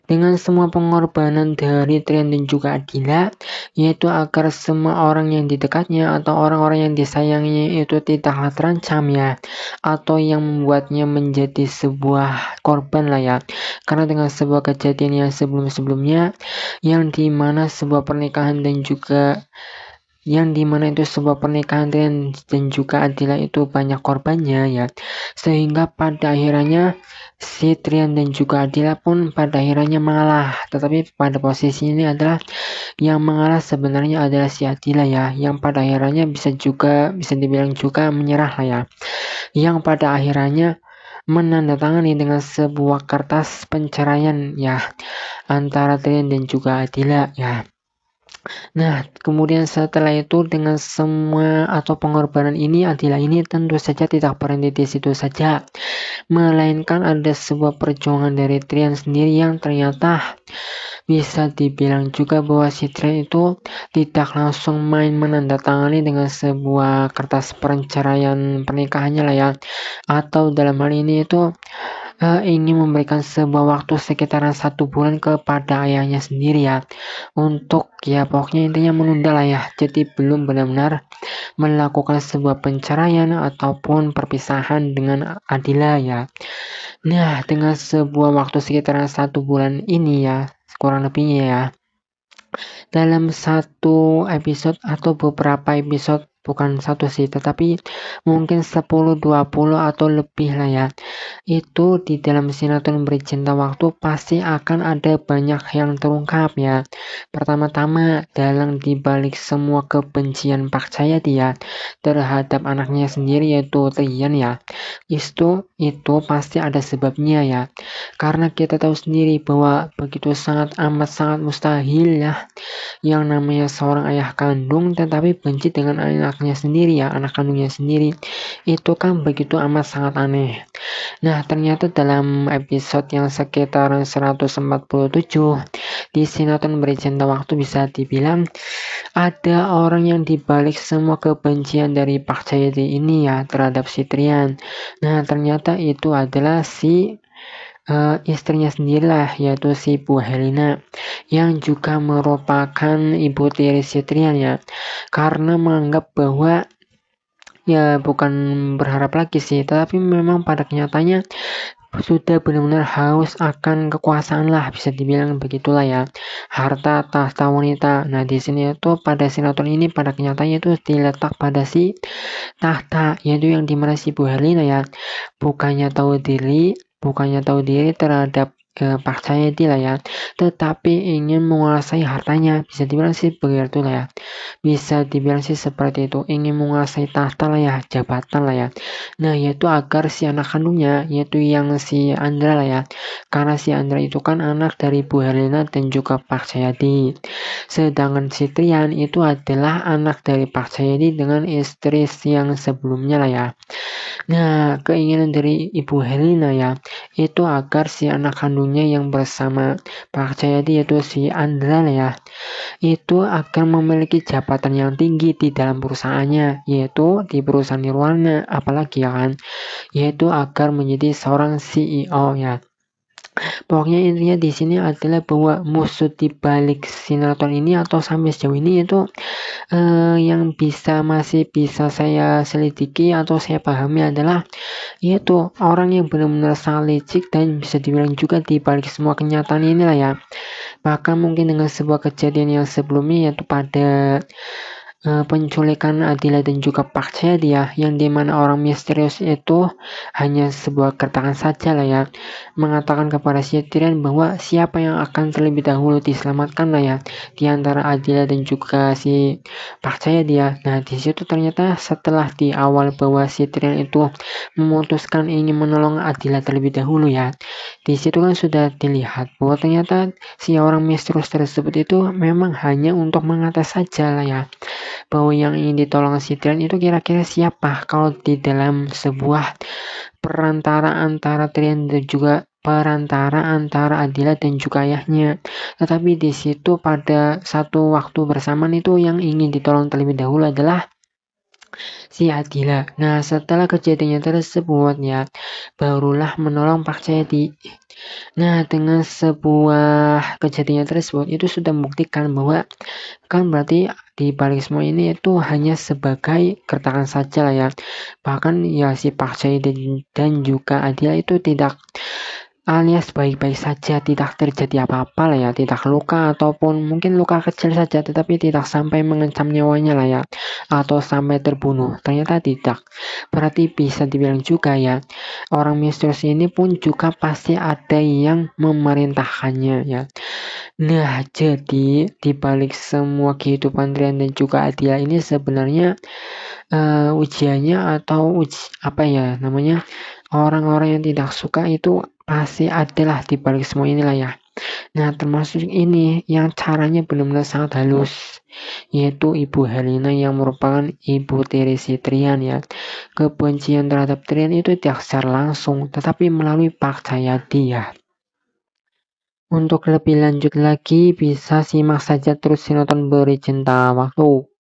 dengan semua pengorbanan dari Trian dan juga Adila, yaitu agar semua orang yang di dekatnya atau orang-orang yang disayanginya itu tidaklah terancam ya, atau yang membuatnya menjadi sebuah korban lah ya. Karena dengan sebuah kejadian yang sebelum-sebelumnya, yang dimana sebuah pernikahan dan juga yang dimana itu sebuah pernikahan dan juga Adila itu banyak korbannya ya, sehingga pada akhirnya si Trian dan juga Adila pun pada akhirnya mengalah. Tetapi pada posisi ini adalah yang mengalah sebenarnya adalah si Adila ya, yang pada akhirnya bisa dibilang juga menyerah lah ya, yang pada akhirnya menandatangani dengan sebuah kertas perceraian ya antara Trian dan juga Adila ya. Nah, kemudian setelah itu dengan semua atau pengorbanan ini, Adila ini tentu saja tidak berhenti di situ saja, melainkan ada sebuah perjuangan dari Trian sendiri yang ternyata bisa dibilang juga bahwa si Trian itu tidak langsung main menandatangani dengan sebuah kertas perceraian pernikahannya lah ya, atau dalam hal ini itu ingin memberikan sebuah waktu sekitaran 1 bulan kepada ayahnya sendiri ya, untuk ya pokoknya intinya menunda lah ya, jadi belum benar-benar melakukan sebuah perceraian ataupun perpisahan dengan Adila ya. Nah, dengan sebuah waktu sekitaran 1 bulan ini ya, kurang lebihnya ya, dalam satu episode atau beberapa episode, bukan satu sih, tetapi mungkin 10, 20 atau lebih lah ya, itu di dalam sinetron Beri Cinta Waktu pasti akan ada banyak yang terungkap ya. Pertama-tama, dalam dibalik semua kebencian Pak Cahyadi ya terhadap anaknya sendiri yaitu Trian ya, itu pasti ada sebabnya ya. Karena kita tahu sendiri bahwa begitu sangat amat sangat mustahil ya, yang namanya seorang ayah kandung tetapi benci dengan anaknya sendiri ya, anak kandungnya sendiri. Itu kan begitu amat sangat aneh. Nah, ternyata dalam episode yang sekitar 147 di sinetron Beri Cinta Waktu bisa dibilang ada orang yang dibalik semua kebencian dari Pak Cahyadi ini ya terhadap si Trian. Nah, ternyata itu adalah si istrinya sendirilah, yaitu si Bu Helena, yang juga merupakan ibu tiri si Trian ya, karena menganggap bahwa ya bukan berharap lagi sih, tapi memang pada kenyataannya sudah benar-benar haus akan kekuasaan lah, bisa dibilang begitulah ya, harta tahta wanita. Nah, di sini itu pada sinetron ini pada kenyataannya itu diletak pada si tahta, yaitu yang dimana si Bu Helena ya bukannya tahu diri terhadap Pak Cahyadi lah ya, tetapi ingin menguasai hartanya, bisa dibilang sih begitu lah ya, bisa dibilang sih seperti itu, ingin menguasai tahta lah ya, jabatan lah ya. Nah, yaitu agar si anak kandungnya, yaitu yang si Andra lah ya, karena si Andra itu kan anak dari Bu Helena dan juga Pak Cahyadi, sedangkan si Trian itu adalah anak dari Pak Cahyadi dengan istri yang sebelumnya lah ya. Nah, keinginan dari Ibu Helena ya, itu agar si anak kandungnya yang bersama Pak Cahyadi yaitu si Andra lah ya, itu akan memiliki jabatan yang tinggi di dalam perusahaannya, yaitu di perusahaan Nirwana, apalagi ya kan, yaitu agar menjadi seorang CEO ya. Pokoknya intinya di sini adalah bahwa musuh di balik sinetron ini atau sampai sejauh ini itu yang masih bisa saya selidiki atau saya pahami adalah yaitu orang yang benar-benar sangat licik dan bisa dibilang juga di balik semua kenyataan inilah ya. Bahkan mungkin dengan sebuah kejadian yang sebelumnya yaitu pada penculikan Adila dan juga Pak Cahyadi ya, yang dimana orang misterius itu hanya sebuah keterangan saja lah ya, mengatakan kepada si Trian bahwa siapa yang akan terlebih dahulu diselamatkan lah ya di antara Adila dan juga si Pak Cahyadi ya. Nah, di situ ternyata setelah di awal bahwa si Trian itu memutuskan ingin menolong Adila terlebih dahulu ya, di situ kan sudah dilihat bahwa ternyata si orang misterius tersebut itu memang hanya untuk mengatas saja lah ya, bahwa yang ingin ditolong si Trian itu kira-kira siapa kalau di dalam sebuah perantara antara Trian dan juga perantara antara Adila dan juga ayahnya. Tetapi di situ pada satu waktu bersamaan itu yang ingin ditolong terlebih dahulu adalah si Adila. Nah, setelah kejadiannya tersebut ya, barulah menolong Pak Cedi. Nah, dengan sebuah kejadian tersebut itu sudah membuktikan bahwa kan berarti di balik semua ini itu hanya sebagai kertakan saja lah ya. Bahkan ya si Pak Cedi dan juga Adila itu tidak alias baik-baik saja, tidak terjadi apa-apa lah ya, tidak luka ataupun mungkin luka kecil saja tetapi tidak sampai mengancam nyawanya lah ya, atau sampai terbunuh. Ternyata tidak. Berarti bisa dibilang juga ya, orang misterius ini pun juga pasti ada yang memerintahkannya ya. Nah, jadi di balik semua kehidupan Rian dan juga Adila ini sebenarnya ujiannya atau apa ya namanya, orang-orang yang tidak suka itu pasti adalah di balik semua inilah ya. Nah, termasuk ini yang caranya benar-benar sangat halus, yaitu Ibu Helena yang merupakan ibu tiri si Trian ya. Kebencian terhadap Trian itu tidak secara langsung, tetapi melalui Pak Jayadi ya. Untuk lebih lanjut lagi bisa simak saja terus sinetron Beri Cinta Waktu.